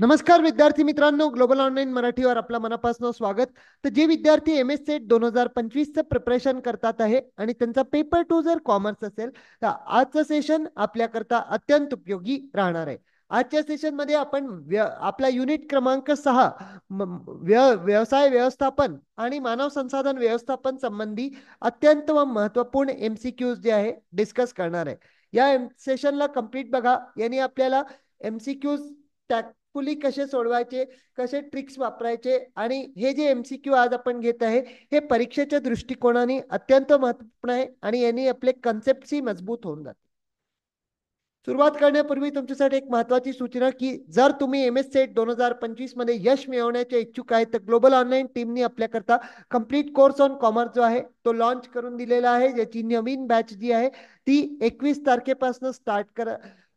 नमस्कार विद्यार्थी मित्रांनो, ग्लोबल ऑनलाईन मराठीवर आपलं मनापासून स्वागत. तर जे विद्यार्थी MS सेट 2025चं प्रिपरेशन करतात आहे आणि त्यांचा पेपर 2 जर कॉमर्स असेल, तर आजचं सेशन आपल्याकरता अत्यंत उपयोगी राहणार आहे. आजच्या सेशनमध्ये आपण आपला युनिट क्रमांक 6 व्यवसाय व्यवस्थापन आणि मानव संसाधन व्यवस्थापन संबंधी अत्यंत व महत्त्वपूर्ण MCQs जे आहे डिस्कस करणार आहे. या सेशनला कंप्लीट बघा. यांनी आपल्याला MCQs फुली कसे सोडवायचे, कसे ट्रिक्स वापरायचे आणि हे जे MCQ आज आपण घेत आहे हे परीक्षेच्या दृष्टिकोनाने अत्यंत महत्त्वपूर्ण आहे आणि यांनी आपले कन्सेप्टही मजबूत होऊन जाते. सुरुवात करण्यापूर्वी तुमच्यासाठी एक महत्त्वाची सूचना की जर तुम्ही MS सेट 2025 मध्ये यश मिळवण्याचे इच्छुक आहेत तर ग्लोबल ऑनलाईन टीमनी आपल्याकरता कंप्लीट कोर्स ऑन कॉमर्स जो आहे तो लॉन्च करून दिलेला आहे, ज्याची नवीन बॅच जी आहे ती 21 तारखेपासून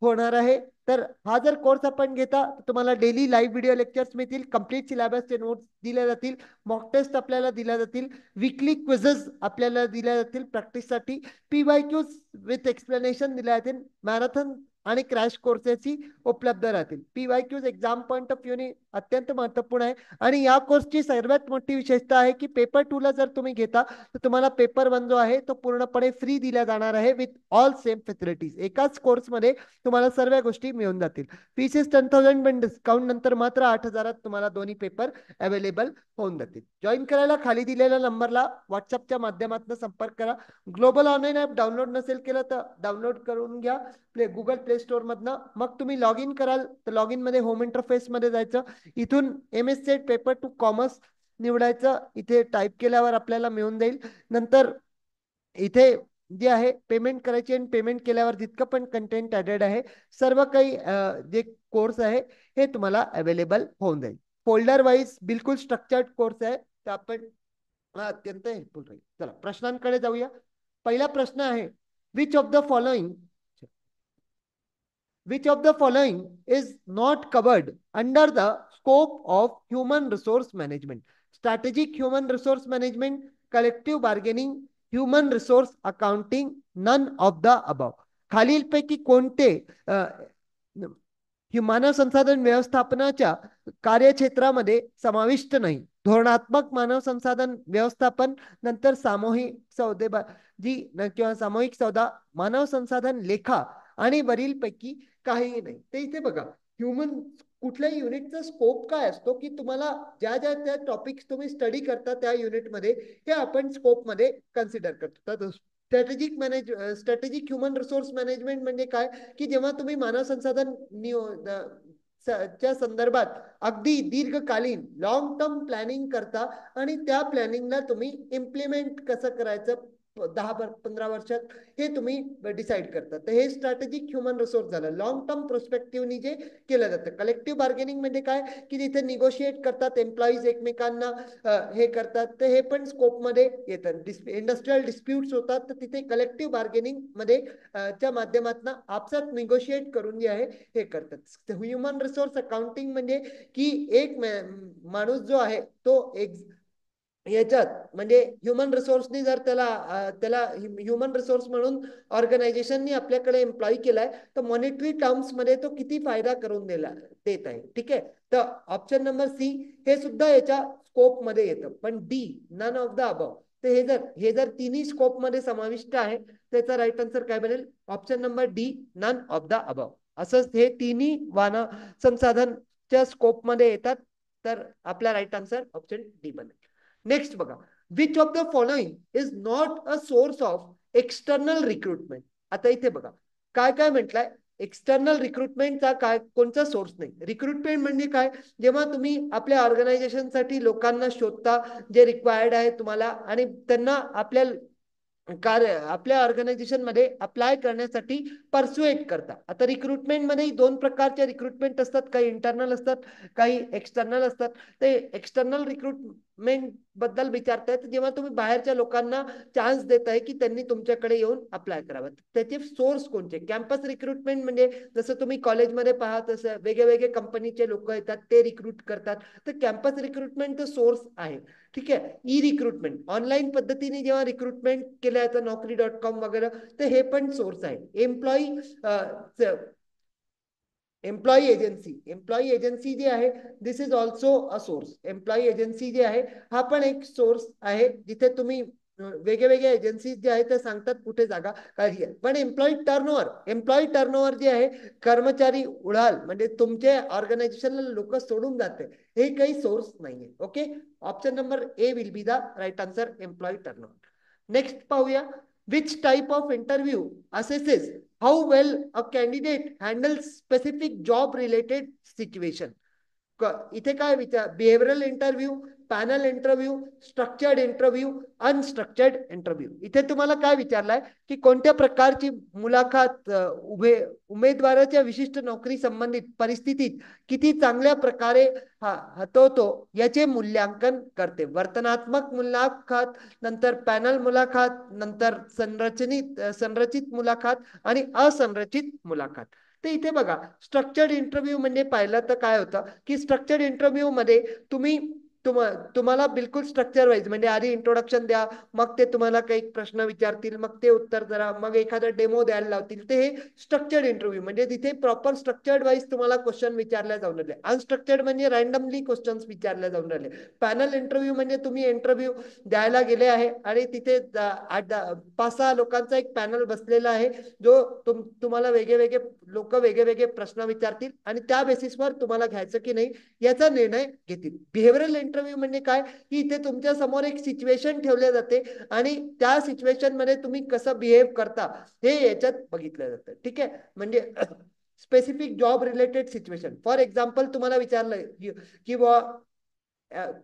होणार आहे. तर हा जर कोर्स आपण घेता तर तुम्हाला डेली लाईव्ह व्हिडिओ लेक्चर्स मिळतील, कंप्लीट सिलेबसचे नोट्स दिले जातील, मॉक टेस्ट आपल्याला दिल्या जातील, वीकली क्विझेस आपल्याला दिल्या जातील प्रॅक्टिससाठी, PYQs विथ एक्सप्लेनेशन दिल्या जातील, मॅरेथॉन आणि क्रॅश कोर्सेसही उपलब्ध राहतील. PYQs एक्झाम पॉईंट ऑफ व्ह्यूने अत्यंत महत्त्वपूर्ण आहे आणि या कोर्सची सर्वात मोठी विशेषता आहे की पेपर 2 ला जर तुम्ही घेता तर तुम्हाला पेपर 1 जो आहे तो पूर्णपणे फ्री दिला जाणार आहे विथ ऑल सेम फॅसिलिटीज. एकाच कोर्समध्ये तुम्हाला सर्व गोष्टी मिळून जातील. फीस इज 10,000 पण डिस्काउंट नंतर मात्र 8,000 तुम्हाला दोन्ही पेपर अवेलेबल होऊन जातील. जॉईन करायला खाली दिलेल्या नंबरला व्हॉट्सअपच्या माध्यमातून संपर्क करा. ग्लोबल ऑनलाईन ॲप डाउनलोड नसेल केलं तर डाउनलोड करून घ्या गुगल प्ले स्टोअर मधनं. मग तुम्ही लॉग इन कराल तर लॉग इन मध्ये होम इंटरफेस मध्ये जायचं, इथून MS सेट पेपर 2 कॉमर्स निवडायचं, इथे टाईप केल्यावर आपल्याला मिळून जाईल. नंतर इथे जे आहे पेमेंट करायची आणि पेमेंट केल्यावर जितकं पण कंटेंट ऍडेड आहे सर्व काही जे कोर्स आहे हे तुम्हाला अवेलेबल होऊन जाईल. फोल्डर वाईज बिलकुल स्ट्रक्चर्ड कोर्स आहे, तर आपण अत्यंत हेल्पफुल राहील. चला प्रश्नांकडे जाऊया. पहिला प्रश्न आहे, which of the following which of the following is not covered under the scope of human resource management? Strategic human resource management, collective bargaining, human resource accounting, none of the above. खालीलपैकी कोणते मानव संसाधन व्यवस्थापनाच्या कार्यक्षेत्रामध्ये समाविष्ट नाही? धोरणात्मक मानव संसाधन व्यवस्थापन, नंतर सामूहिक सौदेबाजी किंवा सामूहिक सौदा, मानव संसाधन लेखा आणि वरीलपैकी काहीही नाही. ते इथे बघा, ह्युमन कुठल्याही युनिटचा स्कोप काय असतो की तुम्हाला ज्या ज्या त्या टॉपिक्स तुम्ही स्टडी करता त्या युनिटमध्ये हे आपण स्कोपमध्ये कन्सिडर करतो. स्ट्रॅटेजिक ह्युमन रिसोर्स मॅनेजमेंट म्हणजे काय की जेव्हा तुम्ही मानव संसाधन च्या संदर्भात अगदी दीर्घकालीन लॉंग टर्म प्लॅनिंग करता आणि त्या प्लॅनिंगला तुम्ही इम्प्लिमेंट कसं करायचं 10-15 वर्षात हे तुम्ही डिसाईड करता. तर हे स्ट्रॅटेजिक ह्युमन रिसोर्स झालं. लॉंग टर्म प्रोस्पेक्टिव्हनी जे केलं जातं. कलेक्टिव्ह बार्गेनिंग म्हणजे काय की तिथे निगोशिएट करतात एम्प्लॉईज एकमेकांना, हे करतात, तर हे पण स्कोपमध्ये येतात. इंडस्ट्रियल डिस्प्यूट्स होतात तर तिथे कलेक्टिव्ह बार्गेनिंग मध्ये च्या माध्यमातून आपसात निगोशिएट करून जे आहे हे करतात. ह्युमन रिसोर्स अकाउंटिंग म्हणजे की एक माणूस जो आहे तो एक याच्यात म्हणजे ह्युमन रिसोर्सनी जर त्याला ह्युमन रिसोर्स म्हणून ऑर्गनायझेशननी आपल्याकडे एम्प्लॉय केलाय तर मॉनिटरी टर्म्स मध्ये तो किती फायदा करून देत आहे. ठीक आहे, तर ऑप्शन नंबर सी हे सुद्धा याच्या स्कोप मध्ये येतं. पण D none of the above, तर हे जर तिन्ही स्कोप मध्ये समाविष्ट आहे त्याचा राईट आन्सर काय बनेल? Option number D none of the above. असंच हे तिन्ही संसाधनच्या स्कोप मध्ये येतात, तर आपला राईट आन्सर ऑप्शन डी बनेल. नेक्स्ट बघा, which of the following is not a source of external recruitment? आता इथे बघा काय काय म्हटलंय, एक्सटर्नल रिक्रुटमेंटचा काय कोणता सोर्स नाही. रिक्रुटमेंट म्हणजे काय, जेव्हा तुम्ही आपल्या ऑर्गनायझेशनसाठी लोकांना शोधता जे रिक्वायर्ड आहे तुम्हाला आणि त्यांना आपल्या ऑर्गनायझेशन मध्ये अप्लाय करण्यासाठी परसुएट करता. आता रिक्रुटमेंट मध्ये दोन प्रकारचे रिक्रुटमेंट असतात, काही इंटरनल असतात, काही एक्सटर्नल असतात. ते एक्सटर्नल रिक्रुटमेंट बद्दल विचारतायत जेव्हा तुम्ही बाहेरच्या लोकांना चान्स देताय की त्यांनी तुमच्याकडे येऊन अप्लाय करावं. त्याचे सोर्स कोणते? कॅम्पस रिक्रुटमेंट म्हणजे जसं तुम्ही कॉलेजमध्ये पाहत असं वेगळे कंपनीचे लोक येतात ते रिक्रूट करतात, तर कॅम्पस रिक्रुटमेंट सोर्स आहे. ठीक आहे. ई रिक्रुटमेंट ऑनलाईन पद्धतीने जेव्हा रिक्रुटमेंट केलं जातं Naukri.com वगैरे, तर हे पण सोर्स आहे. एम्प्लॉई एम्प्लॉई एजन्सी जी आहे, this is also a source. Employee agency जी आहे, हा पण एक सोर्स आहे, जिथे तुम्ही वेगळ्या एजन्सी जे आहेत ते सांगतात कुठे जागा काही आहे. पण एम्प्लॉई टर्नओव्हर जे आहे, कर्मचारी उडाल म्हणजे तुमचे ऑर्गनायझेशनला लोक सोडून जाते, हे काही सोर्स नाहीये. Okay, option number A will be the right answer, employee turnover. Next पाहूया, which type of interview assesses how well a candidate handles specific job related situation. इथे काय विचार, behavioural interview, panel interview, structured interview, unstructured interview. इथे तुम्हाला काय विचारलंय की कोणत्या प्रकारची मुलाखत उमेदवाराच्या विशिष्ट नोकरी संबंधित परिस्थितीत किती चांगल्या प्रकारे हाताळतो याचे मूल्यांकन करते. वर्तनात्मक मुलाखत, नंतर पॅनल मुलाखत, नंतर संरचित मुलाखत आणि असंरचित मुलाखत. तर इथे बघा, स्ट्रक्चर्ड इंटरव्ह्यू म्हणजे पाहिलं तर काय होतं की स्ट्रक्चर्ड इंटरव्ह्यू मध्ये तुम्हाला बिलकुल स्ट्रक्चर वाईज म्हणजे आधी इंट्रोडक्शन द्या, मग ते तुम्हाला काही प्रश्न विचारतील, मग ते उत्तर जरा, मग एखादा डेमो द्यायला लावतील. ते हे स्ट्रक्चर्ड इंटरव्ह्यू म्हणजे तिथे प्रॉपर स्ट्रक्चर्ड वाईज तुम्हाला क्वेश्चन विचारल्या जाऊन राहिले. अनस्ट्रक्चर्ड म्हणजे रँडमली क्वेश्चन्स विचारल्या जाऊन राहिले. पॅनल इंटरव्ह्यू म्हणजे तुम्ही इंटरव्ह्यू द्यायला गेले आहे आणि तिथे 5-6 लोकांचा एक पॅनल बसलेला आहे, जो तुम्हाला वेगळे लोक वेगळे प्रश्न विचारतील आणि त्या बेसिसवर तुम्हाला घ्यायचं की नाही याचा निर्णय घेतील. बिहेवियरल इंटरव्ह्यू म्हणजे काय की इथे तुमच्या समोर एक सिच्युएशन ठेवले जाते आणि त्या सिच्युएशन मध्ये तुम्ही कसं बिहेव करता हे याच्यात बघितलं जातं. ठीक आहे, म्हणजे specific job related situation. For example तुम्हाला विचारलंय की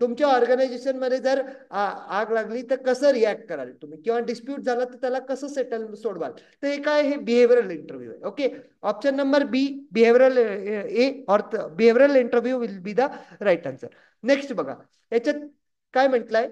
तुमच्या ऑर्गनायझेशन मध्ये जर आग लागली तर कसं रिॲक्ट कराल तुम्ही, किंवा डिस्प्यूट झाला तर त्याला कसं सेटल सोडवाल. तर हे काय, हे बिहेवियरल इंटरव्ह्यू आहे. Okay, option number B behavioural A और behavioural interview will be the right answer. Next बघा, याच्यात काय म्हटलंय,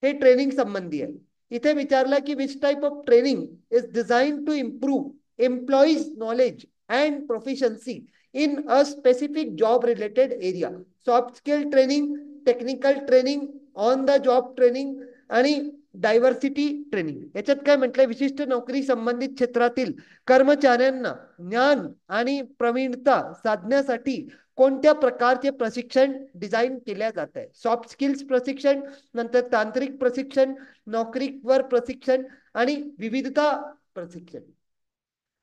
हे ट्रेनिंग संबंधी आहे. इथे विचारलं की which type of training is design to improve employees knowledge and proficiency in a specific job related area. Soft skill training, technical training, on the job training आणि डायव्हर्सिटी ट्रेनिंग. याच्यात काय म्हटलंय, विशिष्ट नोकरी संबंधित क्षेत्रातील कर्मचाऱ्यांना ज्ञान आणि प्रवीणता साधण्यासाठी कोणत्या प्रकारचे प्रशिक्षण डिझाईन केल्या जात आहे. सॉफ्ट स्किल्स प्रशिक्षण, नंतर तांत्रिक प्रशिक्षण, नोकरीवर प्रशिक्षण आणि विविधता प्रशिक्षण.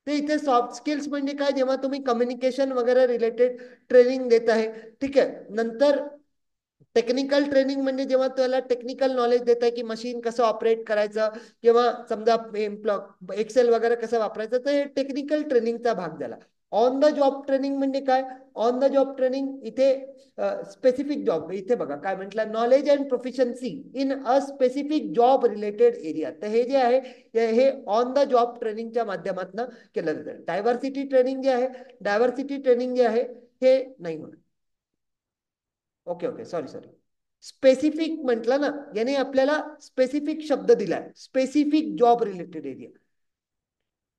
ते इथे सॉफ्ट स्किल्स म्हणजे काय, जेव्हा तुम्ही कम्युनिकेशन वगैरे रिलेटेड ट्रेनिंग देत आहे. ठीक आहे, नंतर टेक्निकल ट्रेनिंग म्हणजे जेव्हा त्याला टेक्निकल नॉलेज देत आहे की मशीन कसं ऑपरेट करायचं, किंवा समजा एक्सेल वगैरे कसं वापरायचं, तर हे टेक्निकल ट्रेनिंगचा भाग झाला. ऑन द जॉब ट्रेनिंग म्हणजे काय, ऑन द जॉब ट्रेनिंग इथे स्पेसिफिक जॉब, इथे बघा काय म्हटलं, knowledge and proficiency in a specific job related area. तर हे जे आहे हे ऑन द जॉब ट्रेनिंगच्या माध्यमातून केलं जातं. डायव्हर्सिटी ट्रेनिंग जे आहे, डायव्हर्सिटी ट्रेनिंग जे आहे हे नाही म्हणत. Okay, sorry. स्पेसिफिक म्हटलं ना, याने आपल्याला स्पेसिफिक शब्द दिलाय, स्पेसिफिक जॉब रिलेटेड एरिया.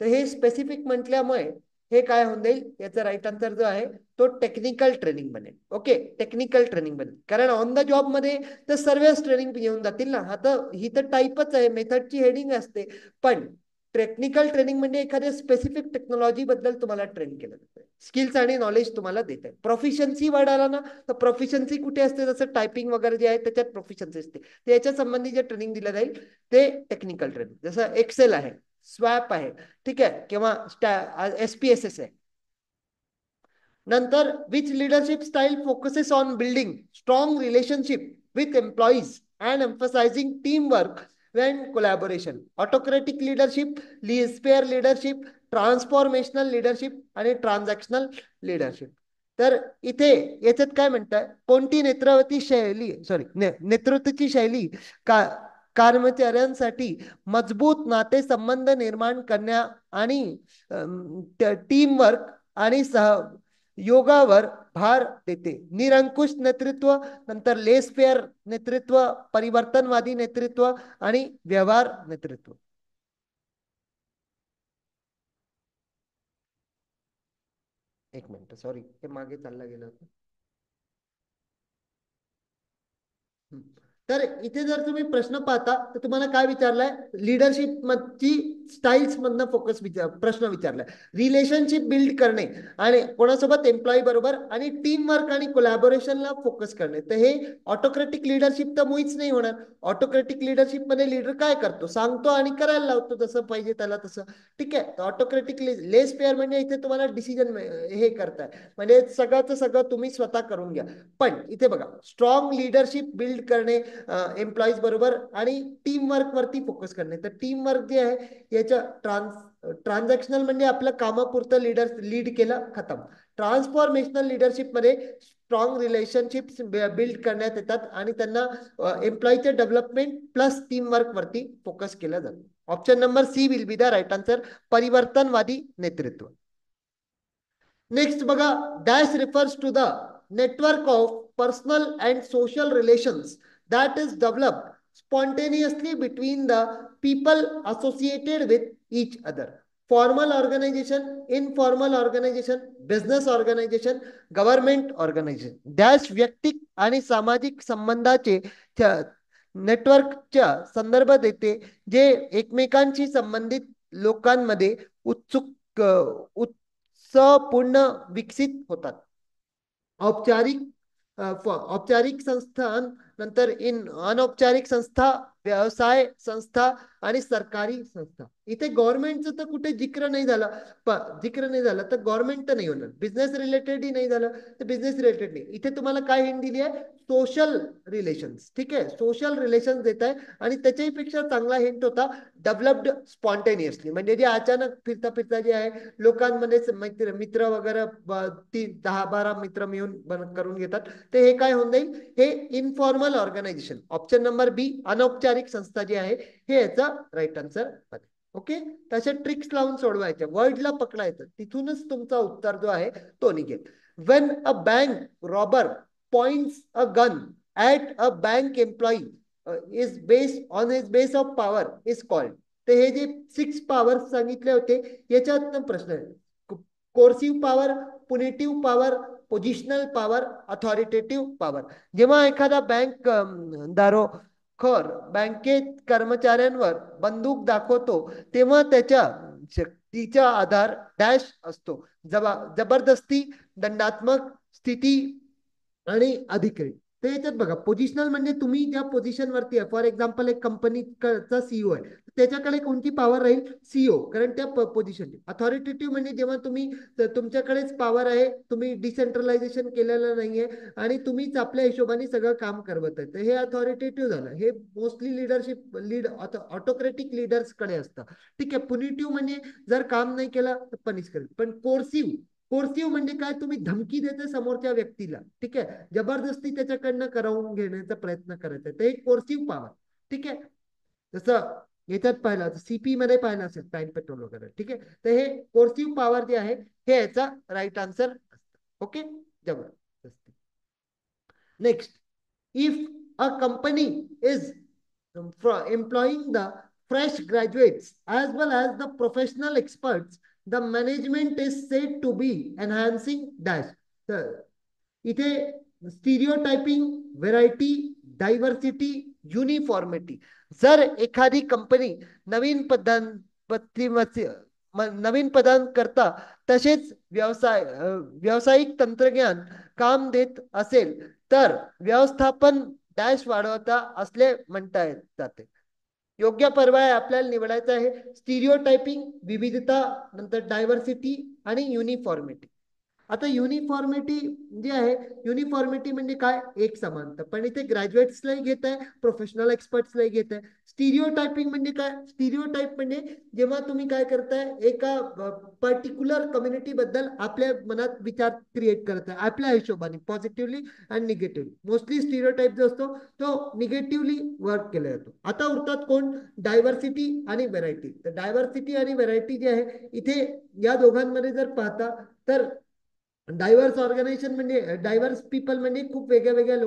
तर हे स्पेसिफिक म्हटल्यामुळे हे काय होऊन जाईल, याचा राईट आन्सर जो आहे तो टेक्निकल ट्रेनिंग बनेल. ओके, टेक्निकल ट्रेनिंग बनेल, कारण ऑन द जॉब मध्ये तर सर्वच ट्रेनिंग येऊन जातील ना. आता ही तर टाईपच आहे, मेथडची हेडिंग असते. पण टेक्निकल ट्रेनिंग म्हणजे एखाद्या स्पेसिफिक टेक्नॉलॉजी बद्दल तुम्हाला ट्रेन केलं जातं, स्किल्स आणि नॉलेज तुम्हाला देत आहे. प्रोफिशियन्सी वर्ड आला ना, तर प्रोफिशियन्सी कुठे असते, जसं टायपिंग वगैरे जे आहे त्याच्यात प्रोफिशियन्सी असते, तर याच्या संबंधी जे ट्रेनिंग दिलं जाईल ते टेक्निकल ट्रेनिंग. जसं एक्सेल आहे, स्वॅप आहे, ठीक आहे, किंवा SPSS आहे. नंतर which leadership style focuses on building strong relationship with employees and emphasizing team work and collaboration. Autocratic leadership, laissez faire leadership, transformational leadership आणि ट्रान्झॅक्शनल लीडरशिप. तर इथे याच्यात काय म्हणतात, कोणती नेतृत्वाची शैली का कर्मचाऱ्यांसाठी मजबूत नातेसंबंध निर्माण करण्या आणि टीम वर्क आणि योगावर भार देते. निरंकुश नेतृत्व, नंतर लेसफेअर नेतृत्व, परिवर्तनवादी नेतृत्व आणि व्यवहार नेतृत्व. एक मिनिट, सॉरी, हे मागे चालला गेलं होतं. तर इथे जर तुम्ही प्रश्न पाहता तर तुम्हाला काय विचारलाय, लीडरशिप ची स्टाईल्स मधनं प्रश्न विचारलाय. रिलेशनशिप बिल्ड करणे आणि कोणासोबत एम्प्लॉई बरोबर आणि टीम वर्क आणि कोलॅबोरेशनला फोकस करणे. तर हे ऑटोक्रेटिक लिडरशिप तर मुळीच नाही होणार. ऑटोक्रेटिक लिडरशिप मध्ये लीडर काय करतो, सांगतो आणि करायला लावतो जसं पाहिजे त्याला तसं. ठीक आहे. ऑटोक्रेटिक लेस पेअर म्हणजे इथे तुम्हाला डिसिजन हे करताय म्हणजे सगळंच सगळं तुम्ही स्वतः करून घ्या. पण इथे बघा, स्ट्रॉंग लिडरशिप बिल्ड करणे एम्प्लॉईज बरोबर आणि टीम वर्क वरती फोकस करणे. तर टीम वर्क जे आहे याच्या ट्रान्झॅक्शनल म्हणजे आपलं कामापुरतं लीड केलं, खतम. ट्रान्सफॉर्मेशनल लिडरशिप मध्ये स्ट्रॉंग रिलेशनशिप्स बिल्ड करण्यात येतात आणि त्यांना एम्प्लॉईच्या डेव्हलपमेंट प्लस टीम वर्क वरती फोकस केलं जातं. Option number C will be the right answer, परिवर्तनवादी नेतृत्व. नेक्स्ट बघा, dash refers to the network of personal and social relations that is developed spontaneously between the people associated with each other. Formal organization, informal organization, business organization, government organization. Dash व्यक्तिक आणि सामाजिक संबंधाचे नेटवर्कच्या संदर्भ देते जे एकमेकांशी संबंधित लोकांमध्ये उत्सवपूर्ण विकसित होतात. औपचारिक औपचारिक संस्थान, नंतर अनौपचारिक संस्था, व्यवसाय संस्था आणि सरकारी संस्था. इथे गव्हर्नमेंटचं तर कुठे जिक्र नाही झाला. जिक्र नाही झाला तर गव्हर्नमेंट तर नाही होणार. बिझनेस रिलेटेडही नाही झालं तर बिझनेस रिलेटेड नाही. इथे तुम्हाला काय हिंट दिली आहे, सोशल रिलेशन्स. ठीक आहे, सोशल रिलेशन्स देत आहे. आणि त्याच्याही पेक्षा चांगला हिंट होता डेव्हलप्ड स्पॉन्टेनियसली, म्हणजे जे अचानक फिरता फिरता जे आहे लोकांमध्ये मित्र वगैरे 10-12 मित्र मिळून करून घेतात. ते हे काय होऊन जाईल, हे इनफॉर्मल ऑर्गनायझेशन. ऑप्शन नंबर बी अनौपचारिक संस्था जी आहे हे याचा राईट आन्सर. ओके, तसे ट्रिक्स लावून सोडवायच्या, वर्डला पकडायचं, तिथूनच तुमचा उत्तर जो आहे तो निघेल. When a bank robber points a gun at a bank employee is based on his base of power is called. ते हे जे 6 पॉवर सांगितले होते याच्यातनं प्रश्न आहे. Coercive power, punitive power, positional power, authoritative power. जेव्हा एखादा बँक दारोखोर बँकेत कर्मचाऱ्यांवर बंदूक दाखवतो तेव्हा त्याच्या शक्तीचा आधार डॅश असतो, जबरदस्ती, दंडात्मक स्थिती आणि अधिकारी. ते याच्यात बघा, पोझिशनल म्हणजे तुम्ही ज्या पोझिशन वरती आहे, फॉर एक्झाम्पल एक कंपनीचा सीईओ आहे, त्याच्याकडे कोणती पॉवर राहील, सीईओ, कारण त्या पोझिशनची. अथॉरिटेटिव्ह म्हणजे जेव्हा तुमच्याकडेच पॉवर आहे, तुम्ही डिसेंट्रलायझेशन केलेलं नाहीये आणि तुम्हीच आपल्या हिशोबाने सगळं काम करवत आहे, तर हे अथॉरिटेटिव्ह झालं. हे मोस्टली लिडरशिप ऑटोक्रेटिक लीडर्स कडे असतं. ठीक आहे. पुनिटिव्ह म्हणजे जर काम नाही केलं तर पनिश करेल. पण कोर्सिव्ह म्हणजे काय, तुम्ही धमकी देते समोरच्या व्यक्तीला. ठीक आहे, जबरदस्ती त्याच्याकडनं करवून घेण्याचा प्रयत्न करायचा, ते एक कोर्सिव्ह पॉवर. ठीक आहे, जसं याच्यात पाहिलं, सीपी मध्ये पाहिलं असेल, प्राईम पेट्रोल वगैरे. ठीक आहे, तर हे कोर्सिव्ह पॉवर जे आहे हे याचा राईट आन्सर असतं. ओके, जबरदस्ती. Next, if a company is employing the fresh graduates as well as the professional experts, the management is said to be enhancing dash. तर इथे स्टिरियोटायपिंग, व्हेरायटी, डायव्हर्सिटी, युनिफॉर्मिटी. जर एखादी कंपनी नवीन नवीन पदांकरता तसेच व्यावसायिक तंत्रज्ञान काम देत असेल तर व्यवस्थापन डॅश वाढवता असले म्हणता येत जाते. योग्य पर्याय आपल्याला निवडायचा आहे स्टिरियोटायपिंग, विविधता, नंतर डायव्हर्सिटी आणि युनिफॉर्मिटी. आता युनिफॉर्मिटी जे आहे, युनिफॉर्मिटी म्हणजे काय, एक समानता. पण इथे ग्रॅज्युएट्सलाही घेत आहे, प्रोफेशनल एक्सपर्ट्सलाही घेत आहे. स्टिरियोटायपिंग म्हणजे काय, स्टिरियोटाइप म्हणजे जेव्हा तुम्ही काय करताय, एका पर्टिक्युलर कम्युनिटी बद्दल आपल्या मनात विचार क्रिएट करताय आपल्या हिशोबाने, पॉझिटिव्हली आणि निगेटिव्हली. मोस्टली स्टिरियोटाइप जो असतो तो निगेटिव्हली वर्क केला जातो. आता उरतात कोण, डायव्हर्सिटी आणि व्हेरायटी. तर डायव्हर्सिटी आणि व्हेरायटी जे आहे इथे या दोघांमध्ये जर पाहता तर डायव्हर्स ऑर्गनायझेशन म्हणजे डायव्हर्स पीपल म्हणजे खूप वेगळ्या वेगळे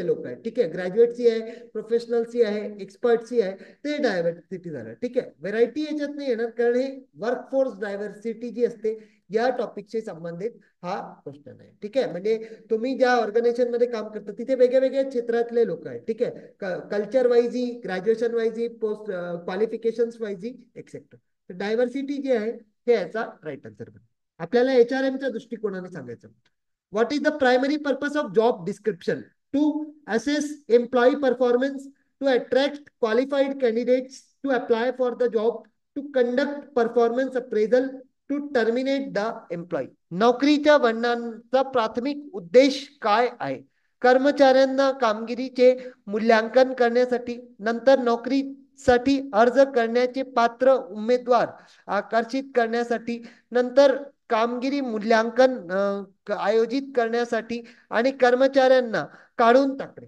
लोक आहेत. ठीक आहे, ग्रॅज्युएटची आहे, प्रोफेशनलची आहे, एक्सपर्टची आहे, ते डायव्हर्सिटी झालं. ठीक आहे, व्हेरायटी याच्यात नाही येणार कारण हे वर्कफोर्स डायव्हर्सिटी जी असते या टॉपिकशी संबंधित हा क्वेश्चन आहे. ठीक आहे, म्हणजे तुम्ही ज्या ऑर्गनायझेशन मध्ये काम करता तिथे वेगळ्या वेगळ्या क्षेत्रातले लोक आहेत. ठीक आहे, culture wise, graduation wise, post qualification wise etcetera. Diversity जी आहे हे याचा राईट आन्सर बनेल. आपल्याला HRMच्या दृष्टिकोनाने सांगायचं, what is the primary purpose of job description? To assess employee performance, to attract qualified candidates to apply for the job, to conduct performance appraisal, to terminate the employee. नोकरीच्या वर्णनाचा प्राथमिक उद्देश काय आहे? कर्मचाऱ्यांना कामगिरीचे मूल्यांकन करण्यासाठी, नंतर नोकरीसाठी अर्ज करण्याचे पात्र उमेदवार आकर्षित करण्यासाठी, नंतर कामगिरी मूल्यांकन आयोजित करण्यासाठी आणि कर्मचाऱ्यांना काढून टाकणे.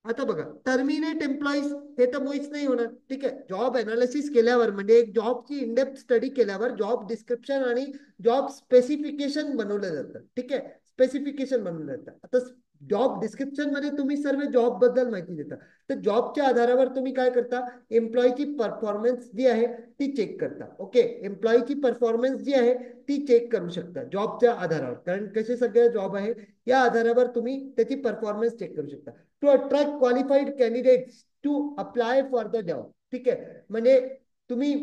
आता बघा, टर्मिनेट एम्प्लॉईज हे तर मुळीच नाही होणार. ठीक आहे, जॉब अनालिसिस केल्यावर म्हणजे एक जॉबची इनडेप्थ स्टडी केल्यावर जॉब डिस्क्रिप्शन आणि जॉब स्पेसिफिकेशन बनवलं जातं. ठीक आहे, स्पेसिफिकेशन बनवलं जातं. आता जॉब डिस्क्रिप्शन मध्ये तुम्ही सर्व जॉब बद्दल माहिती देता, तर जॉबच्या आधारावर तुम्ही काय करता, एम्प्लॉईची परफॉर्मन्स जी आहे ती चेक करता. ओके, एम्प्लॉईची परफॉर्मन्स जी आहे ती चेक करू शकता जॉबच्या आधारावर, कारण कसे सगळे जॉब आहे या आधारावर तुम्ही त्याची परफॉर्मन्स चेक करू शकता. To attract qualified candidates to apply for the job. ठीक आहे, म्हणजे तुम्ही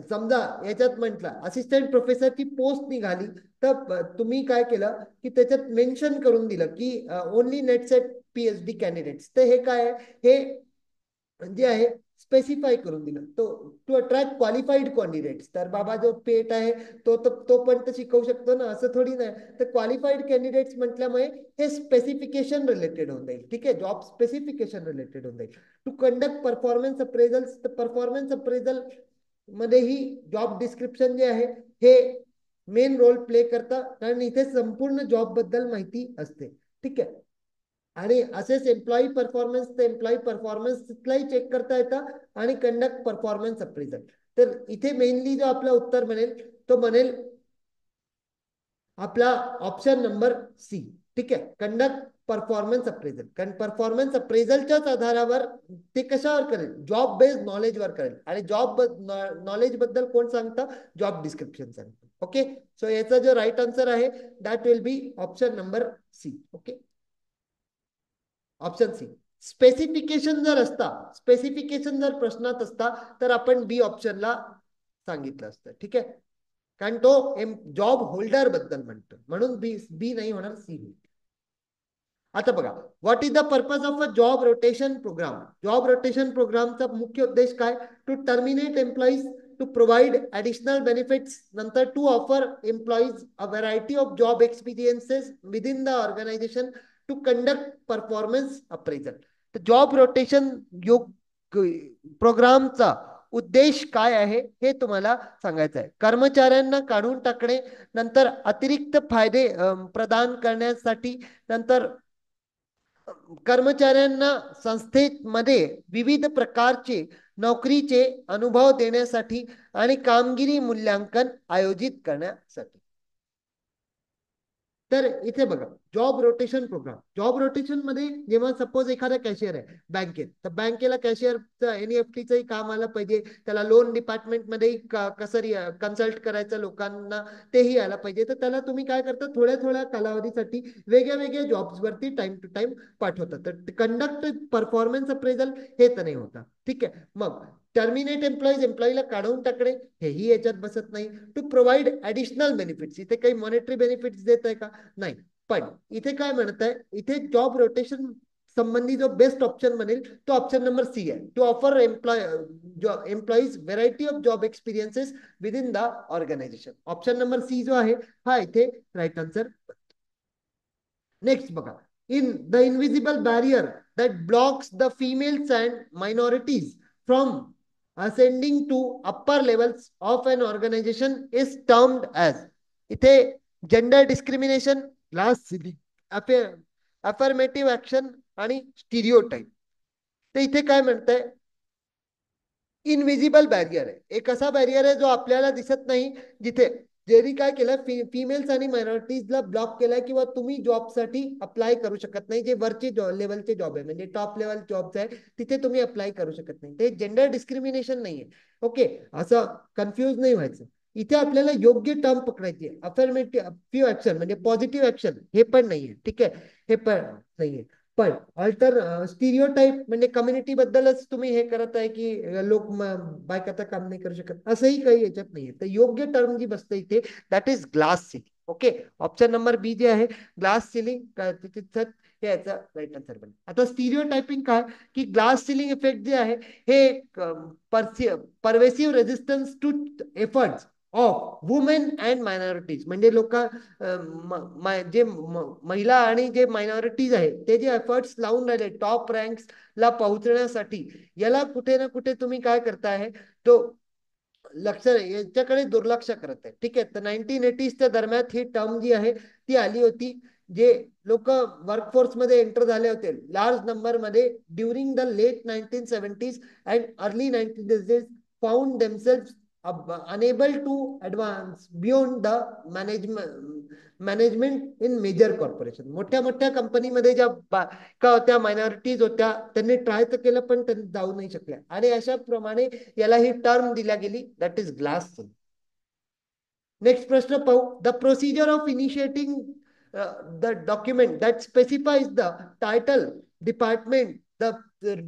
समजा याच्यात म्हटलं असिस्टंट प्रोफेसरची पोस्ट निघाली, तर तुम्ही काय केलं की त्याच्यात मेन्शन करून दिलं की only net set PhD candidates. तर हे काय आहे, हे जे आहे स्पेसिफाय करून दिलं. तो टू अट्रॅक्ट क्वालिफाईड कॅन्डिडेट्स, तर बाबा जो पेट आहे तो पण तर शिकवू शकतो ना, असं थोडी नाही. तर क्वालिफाईड कॅन्डिडेट्स म्हटल्यामुळे हे स्पेसिफिकेशन रिलेटेड होऊन जाईल. ठीक आहे, जॉब स्पेसिफिकेशन रिलेटेड होऊन जाईल. टू कंडक्ट परफॉर्मन्स अप्रेझल्स, तर परफॉर्मन्स अप्रेझल मध्येही जॉब डिस्क्रिप्शन जे आहे हे मेन रोल प्ले करतं, कारण इथे संपूर्ण जॉब बद्दल माहिती असते. ठीक आहे, आणि असेच एम्प्लॉई परफॉर्मन्स, तर एम्प्लॉई परफॉर्मन्सलाही चेक करता येतं आणि कंडक्ट परफॉर्मन्स अप्रेझल. तर इथे मेनली जो आपला उत्तर बनेल तो बनेल आपला ऑप्शन नंबर सी. ठीक आहे, कंडक्ट परफॉर्मन्स अप्रेझल. कारण परफॉर्मन्स अप्रेझलच्याच आधारावर ते कशावर करेल, जॉब बेस्ड नॉलेजवर करेल, आणि जॉब नॉलेज बद्दल कोण सांगतं, जॉब डिस्क्रिप्शन सांगतं. ओके, सो याचा जो राईट आन्सर आहे that will be option number C. Okay, option C. Specification जर असता, स्पेसिफिकेशन जर प्रश्नात असता तर आपण बी ऑप्शनला सांगितलं असतं. ठीक आहे, कारण तो जॉब होल्डर बद्दल म्हणतो, म्हणून बी बी नाही होणार, सी होईल. आता बघा, what is the purpose of a job rotation program? Job rotation प्रोग्रामचा मुख्य उद्देश काय? To terminate employees, to provide additional benefits, नंतर to offer employees a variety of job experiences within the organization, to conduct performance appraisal. तर job rotation योग प्रोग्रामचा उद्देश काय आहे हे तुम्हाला सांगायचं आहे. कर्मचाऱ्यांना काढून टाकणे, नंतर अतिरिक्त फायदे प्रदान करण्यासाठी, नंतर कर्मचाऱ्यांना संस्थेमध्ये विविध प्रकारचे नोकरीचे अनुभव देण्यासाठी आणि कामगिरी मूल्यांकन आयोजित करण्यासाठी. तर इथे बघा, job rotation program. Job rotation मध्ये जेव्हा सपोज एखादा कॅशियर आहे बँकेत, तर बँकेला कॅशियरचं NEFTचंही काम आलं पाहिजे, त्याला लोन डिपार्टमेंटमध्ये कसं कन्सल्ट करायचं लोकांना तेही आलं पाहिजे. तर त्याला तुम्ही काय करता, थोड्या थोड्या कालावधीसाठी वेगळ्या वेगळ्या जॉब्सवरती टाइम टू टाइम पाठवतात. तर कंडक्ट परफॉर्मन्स अप्रेझल हे तर नाही होता. ठीक आहे, मग टर्मिनेट एम्प्लॉईज, एम्प्लॉईला काढून टाकणे, हेही याच्यात बसत नाही. टू प्रोव्हाइड ऍडिशनल बेनिफिट्स, इथे काही मॉनिटरी बेनिफिट्स देत आहे का? नाही. पण इथे काय म्हणत आहे, इथे जॉब रोटेशन संबंधी जो बेस्ट ऑप्शन बनेल तो ऑप्शन नंबर सी आहे. To offer employees variety of job experiences within the organisation. Option number C जो आहे हा इथे राईट आन्सर. नेक्स्ट बघा, in the invisible barrier that blocks the females and minorities from ascending to upper levels of an organization is termed as. इथे gender discrimination, last affirmative action आणि stereotype. तर इथे काय म्हणतंय, इनविजिबल बॅरियर आहे. एक असा बॅरियर आहे जो आपल्याला दिसत नाही, जिथे ज्यांनी काय केलं, फिमेल्स आणि मायनॉरिटीजला ब्लॉक केलाय, किंवा तुम्ही जॉबसाठी अप्लाय करू शकत नाही. जे वरचे लेवलचे जॉब आहे, म्हणजे टॉप लेवल जॉब्स आहे, तिथे तुम्ही अप्लाय करू शकत नाही. ते जेंडर डिस्क्रिमिनेशन नाहीये. ओके, असं कन्फ्यूज नाही व्हायचं. इथे आपल्याला योग्य टर्म पकडायची आहे. अफर्मेटिव्ह ऍक्शन म्हणजे पॉझिटिव्ह ऍक्शन हे पण नाहीये. ठीक आहे, हे पण नाहीये. पण स्टिरियोटाईप म्हणजे कम्युनिटी बद्दलच तुम्ही हे करत आहे की लोक बायकाचं काम नाही करू शकत, असंही काही याच्यात नाहीये. तर योग्य टर्म जी बसते इथे that is glass ceiling. Okay, option number B जे आहे ग्लास सिलिंग, हे याचा राईट आन्सर बनेल. आता स्टिरियो टायपिंग काय की ग्लास सिलिंग इफेक्ट जे आहे हे pervasive resistance to efforts of women and minorities म्हणजे लोक जे महिला आणि जे मायनॉरिटीज आहेत ते जे एफर्ट्स लावून राहिले टॉप रँक्स ला पोहोचण्यासाठी, याला कुठे ना कुठे तुम्ही काय करताय तो लक्ष याच्याकडे दुर्लक्ष करत आहे. ठीक आहे, तर 1980च्या दरम्यान ही टर्म जी आहे ती आली होती. जे लोक वर्कफोर्स मध्ये एंटर झाले होते लार्ज नंबर मध्ये during the late 1970s and early 1980s found themselves unable to advance beyond the management in major corporation. मोठ्या मोठ्या कंपनीमध्ये ज्या का होत्या मायनॉरिटीज होत्या त्यांनी ट्राय तर केलं पण त्यांनी जाऊ नाही शकल्या, आणि अशा प्रमाणे याला ही टर्म दिल्या गेली दॅट इज ग्लास. नेक्स्ट प्रश्न पाहू. The procedure of initiating the document that specifies the title department the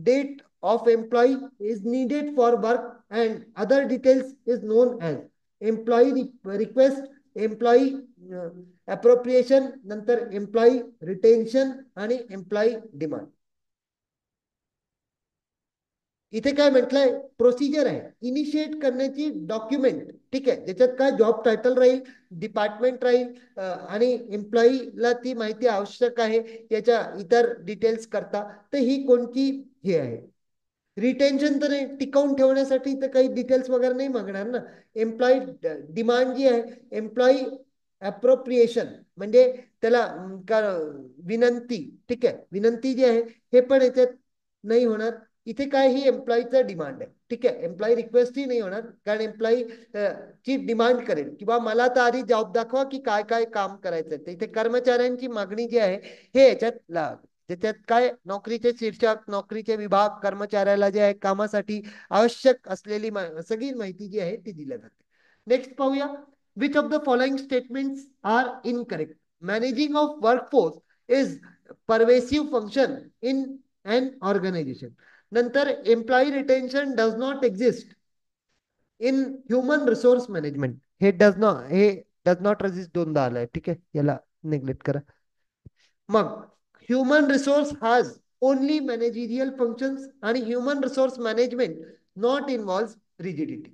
date of employee is needed for work and other details is known as employee request, employee appropriation, नंतर employee retention आणि employee demand. इथे काय म्हटलंय, procedure आहे initiate करण्याची document. ठीक आहे, ज्याच्यात काय जॉब टायटल राहील, डिपार्टमेंट राहील आणि एम्प्लॉईला ती माहिती आवश्यक आहे याच्या इतर डिटेल्स करता. तर ही कोणती हे आहे. रिटेन्शन तर टिकवून ठेवण्यासाठी तर काही डिटेल्स वगैरे नाही मागणार ना. एम्प्लॉई डिमांड जी आहे एम्प्लॉई अप्रोप्रिएशन म्हणजे त्याला विनंती. ठीक आहे, विनंती जी आहे हे पण याच्यात नाही होणार. इथे काय ही एम्प्लॉईचा डिमांड आहे. ठीक आहे, एम्प्लॉई रिक्वेस्ट ही नाही होणार कारण एम्प्लॉई ची डिमांड करेल किंवा मला तर आधी जॉब दाखवा की काय काय काम करायचं. इथे कर्मचाऱ्यांची मागणी जी आहे हे याच्यात त्याच्यात काय नोकरीचे शीर्षक, नोकरीचे विभाग, कर्मचाऱ्याला जे आहे कामासाठी आवश्यक असलेली सगळी माहिती जी आहे ती दिली जाते. नेक्स्ट पाहूया. Which of the following statements are incorrect. Managing of workforce is pervasive function in an organization. नंतर employee retention does not exist in human resource management. हे डज नॉट रेजिस्ट दोनदा आलाय. ठीक आहे, याला निग्लेक्ट करा. मग human resource has only managerial functions आणि human resource management not involve rigidity.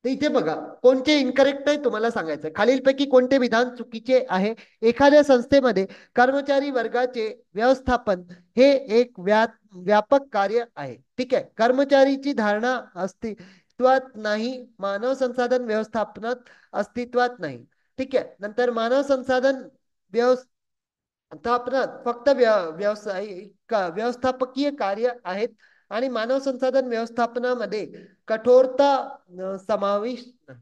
तर इथे बघा कोणते इनकरेक्ट आहे तुम्हाला सांगायचं. खालीलपैकी कोणते विधान चुकीचे आहे. एखाद्या संस्थेमध्ये कर्मचारी वर्गाचे व्यवस्थापन हे एक व्यापक कार्य आहे. ठीक आहे, कर्मचारीची धारणा अस्तित्वात नाही, मानव संसाधन व्यवस्थापनात अस्तित्वात नाही. ठीक आहे, नंतर मानव संसाधन व्यवस्थापनात फक्त व्यवस्थापकीय कार्य आहेत आणि मानव संसाधन व्यवस्थापनामध्ये कठोरता समावेश नाही.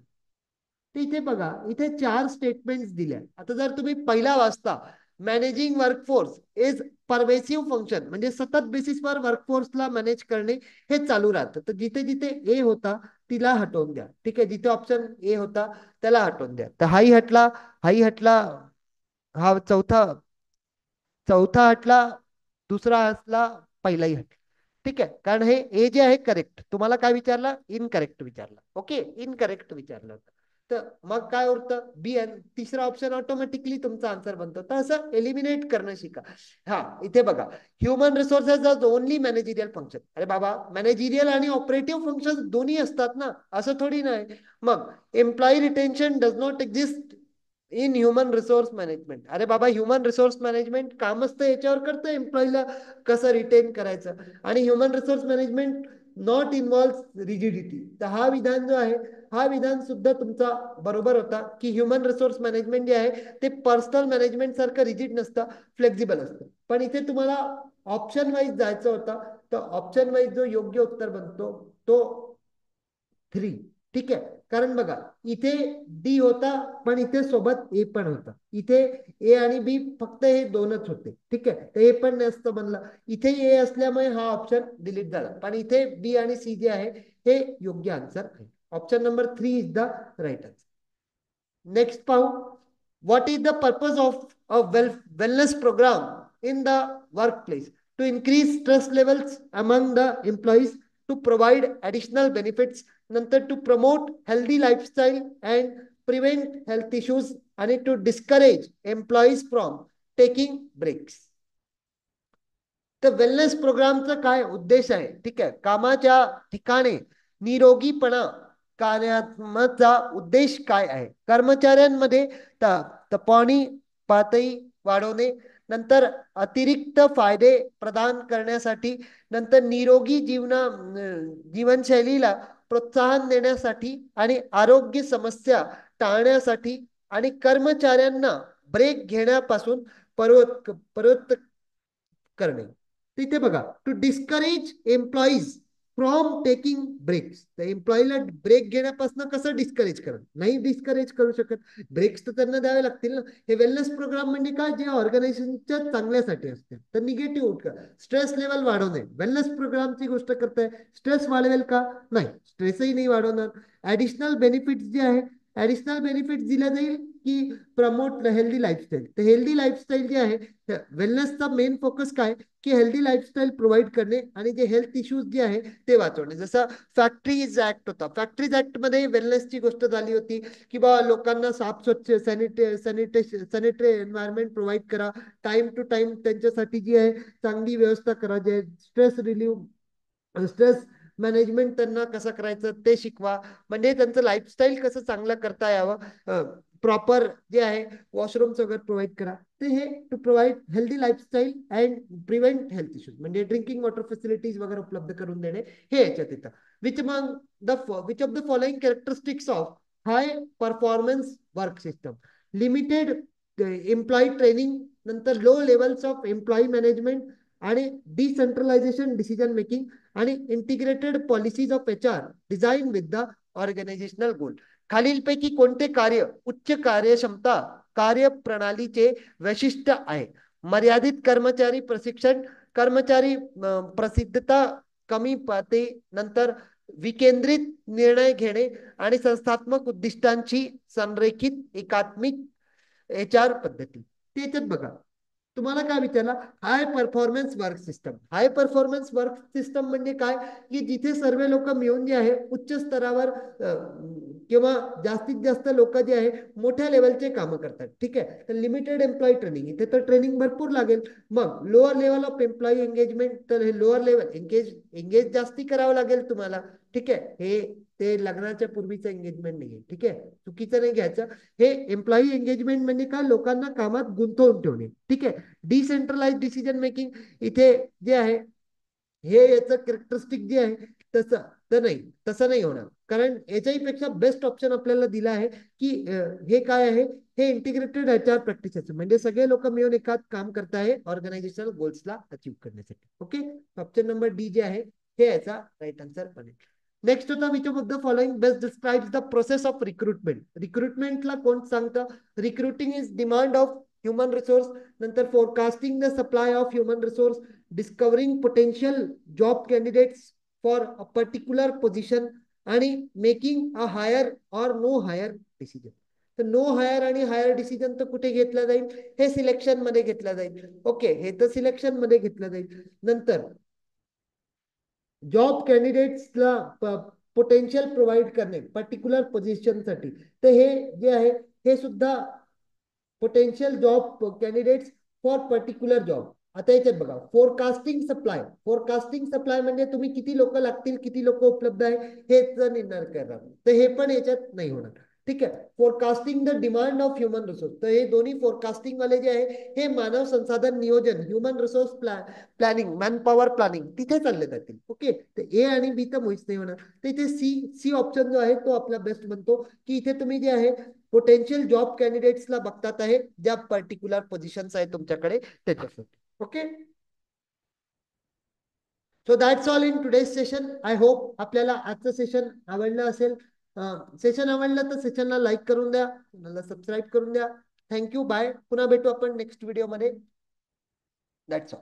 इथे बघा इथे 4 स्टेटमेंट्स दिल्या. आता जर तुम्ही पहिला वाचता managing workforce is pervasive function म्हणजे सतत बेसिसवर वर्कफोर्सला मॅनेज करणे हे चालू राहतं. तर जिथे जिथे ए होता तिला हटवून द्या. ठीक आहे, जिथे ऑप्शन ए होता त्याला हटवून द्या. तर हाही हटला हा चौथा हटला, दुसरा हटला, पहिलाही हटला. ठीक आहे, कारण हे ए जे आहे करेक्ट. तुम्हाला काय विचारला, इनकरेक्ट विचारला. ओके, इनकरेक्ट विचारलं होतं. तर मग काय उरतं बी आणि तिसरा ऑप्शन ऑटोमॅटिकली तुमचा आन्सर बनतो. तर असं एलिमिनेट करणं शिका. हा इथे बघा ह्युमन रिसोर्सेस आज ओनली मॅनेजरियल फंक्शन. अरे बाबा मॅनेजरियल आणि ऑपरेटिव्ह फंक्शन दोन्ही असतात ना, असं थोडी नाही. मग employee retention does not exist in human resource management. अरे बाबा ह्युमन रिसोर्स मॅनेजमेंट कामच तर याच्यावर करतं एम्प्लॉईला कसं रिटेन करायचं. आणि human resource management not involve rigidity. तर हा विधान जो आहे हा विधान सुद्धा तुमचा बरोबर होता की ह्युमन रिसोर्स मॅनेजमेंट जे आहे ते पर्सनल मॅनेजमेंट सारखं रिजिड नसतं, फ्लेक्झिबल असतं. पण इथे तुम्हाला ऑप्शन वाईज जायचं होतं. तर ऑप्शन वाईज जो योग्य उत्तर बनतो तो 3. ठीक आहे, कारण बघा इथे डी होता पण इथे सोबत ए पण होता. इथे ए आणि बी फक्त हे दोनच होते. ठीक आहे, तर हे पण नसतं बनलं. इथे ए असल्यामुळे हा ऑप्शन डिलीट झाला, पण इथे बी आणि सी जे आहे हे योग्य आन्सर आहे. Option number 3 is the right answer. Next पाहू. What is the purpose of a wellness program in the workplace? To increase stress levels among the employees, to provide additional benefits, नंतर to promote healthy lifestyle and prevent health issues, आणि to discourage employees from taking breaks. तर wellness प्रोग्रामचा काय उद्देश आहे? ठीक आहे, कामाच्या ठिकाणी निरोगीपणा करण्याचा उद्देश काय आहे? कर्मचाऱ्यांमध्ये तपावणी पातळी वाढवणे, नंतर अतिरिक्त फायदे प्रदान करण्यासाठी, नंतर निरोगी जीवनशैलीला प्रोत्साहन देण्यासाठी, आणि आरोग्य समस्या टाळण्यासाठी, आणि कर्मचाऱ्यांना ब्रेक घेण्यापासून प्रवृत्त करणे. तिथे बघा, to discourage employees from taking breaks. तर एम्प्लॉईला ब्रेक घेण्यापासून कसं डिस्करेज करा? नाही डिस्करेज करू शकत, ब्रेक्स तर त्यांना द्यावे लागतील ना. हे वेलनेस प्रोग्राम म्हणजे काय? जे ऑर्गनायझेशनच्या चांगल्यासाठी असते. तर निगेटिव्ह का स्ट्रेस लेवल वाढवणे, वेलनेस प्रोग्रामची गोष्ट करताय. स्ट्रेस वाढवेल का? नाही, स्ट्रेसही नाही वाढवणार. ऍडिशनल बेनिफिट्स जे आहे, ऍडिशनल बेनिफिट दिल्या जाईल की प्रमोट हेल्दी लाईफस्टाईल. तर हेल्दी लाईफस्टाईल जे आहे, वेलनेसचा मेन फोकस काय की हेल्दी लाईफस्टाईल प्रोव्हाइड करणे आणि जे हेल्थ इश्यूज जे आहे ते वाचवणे. जसं फॅक्टरीज ऍक्ट होता, फॅक्टरीज ऍक्ट मध्ये वेलनेसची गोष्ट झाली होती की बा लोकांना साफ स्वच्छ सॅनिटरी एन्व्हायरमेंट प्रोव्हाइड करा, टाइम टू टाइम त्यांच्यासाठी जी आहे चांगली व्यवस्था करा, जे स्ट्रेस मॅनेजमेंट त्यांना कसं करायचं ते शिकवा, म्हणजे त्यांचं लाईफस्टाईल कसं चांगलं करता यावं. प्रॉपर जे आहे वॉशरूम्स वगैरे प्रोव्हाइड करा. ते हे to provide healthy lifestyle and prevent health issues, म्हणजे ड्रिंकिंग वॉटर फॅसिलिटीज वगैरे उपलब्ध करून देणे हे याच्यात येतं. Which of the following characteristics of high performance work system? Limited employee training, नंतर low levels of employee management, आणि डिसेंट्रलायझेशन डिसिजन मेकिंग, आणि integrated policies of HR design with the organizational goal. खालीलपैकी कोणते कार्य उच्च कार्यक्षमता कार्यप्रणालीचे वैशिष्ट्य आहे? मर्यादित कर्मचारी प्रशिक्षण, कर्मचारी प्रसिद्धता कमी पाते, नंतर विकेंद्रित निर्णय घेणे, आणि संस्थात्मक उद्दिष्टांची संरेखित एकात्मिक HR पद्धती. त्याच्यात बघा, तुम्हाला काय विचारला? हाय परफॉर्मन्स वर्क सिस्टम. हाय परफॉर्मन्स वर्क सिस्टम म्हणजे काय की जिथे सर्व लोक मिळून जे आहे उच्च स्तरावर किंवा जास्तीत जास्त लोक जे आहे मोठ्या लेवलचे काम करतात. ठीक आहे, तर लिमिटेड एम्प्लॉई ट्रेनिंग, इथे तर ट्रेनिंग भरपूर लागेल. मग lower level of employee engagement, तर हे लोअर लेवल एंगेज जास्ती करावं लागेल तुम्हाला. ठीक आहे, हे ते लग्नाच्या पूर्वीचं एंगेजमेंट नाहीये. ठीक आहे, चुकीचं नाही घ्यायचं. हे एम्प्लॉई एंगेजमेंट म्हणजे काय? लोकांना कामात गुंतवून ठेवणे. ठीक आहे, डिसेंट्रलाइज डिसिजन मेकिंग, इथे जे आहे हे याचं कॅरेक्टरिस्टिक जे आहे तसं तर नाही, तसं नाही होणार. कारण याच्याही पेक्षा बेस्ट ऑप्शन आपल्याला दिला आहे की हे काय आहे, हे इंटिग्रेटेड HR प्रॅक्टिसेस, म्हणजे सगळे लोक मिळून एकाच काम करत आहे ऑर्गनायझेशनल गोल्सला अचीव करण्यासाठी. ओके, ऑप्शन नंबर डी जे आहे हे याचा राईट आन्सर बनेल. नेक्स्ट होता, which of the following best describes the process of recruitment? रिक्रुटमेंटला कोण सांगतं? Recruiting is demand of human resource, नंतर forecasting the supply of human resource, discovering potential job candidates for a particular position, आणि making a hire or no hire decision. तर no hire आणि hire decision तर कुठे घेतला जाईल? हे selection मध्ये घेतला जाईल. ओके, हे तर सिलेक्शन मध्ये घेतलं जाईल. नंतर जॉब कॅन्डिडेट्सला पोटेन्शियल प्रोव्हाइड करणे पर्टिक्युलर पोझिशनसाठी, तर हे जे आहे हे सुद्धा potential job candidates for particular job. आता याच्यात बघा, फोरकास्टिंग सप्लाय. फोरकास्टिंग सप्लाय म्हणजे तुम्ही किती लोक लागतील, किती लोक उपलब्ध आहे हेच निर्णय करणार. तर हे पण याच्यात नाही होणार. ठीक आहे, forecasting the demand of human resource, तर हे दोन्ही फोरकास्टिंग वाले जे आहे हे मानव संसाधन नियोजन, human resource planning, man power planning तिथे चालले जातील. ओके, तर ए आणि बी तर मुळीच नाही होणार. तर इथे सी ऑप्शन जो आहे तो आपला बेस्ट बनतो की इथे तुम्ही जे आहे पोटेन्शियल जॉब कॅन्डिडेट्सला बघतात आहे ज्या पर्टिक्युलर पोझिशन्स आहे तुमच्याकडे त्याच्यासाठी. Okay, so that's all in today's session. I hope आपल्याला आजचं सेशन आवडलं असेल. सेशन आवडलं तर सेशनला लाईक करून द्या, चॅनलला सबस्क्राईब करून द्या. Thank you, bye. पुन्हा भेटू आपण नेक्स्ट व्हिडिओमध्ये. That's all.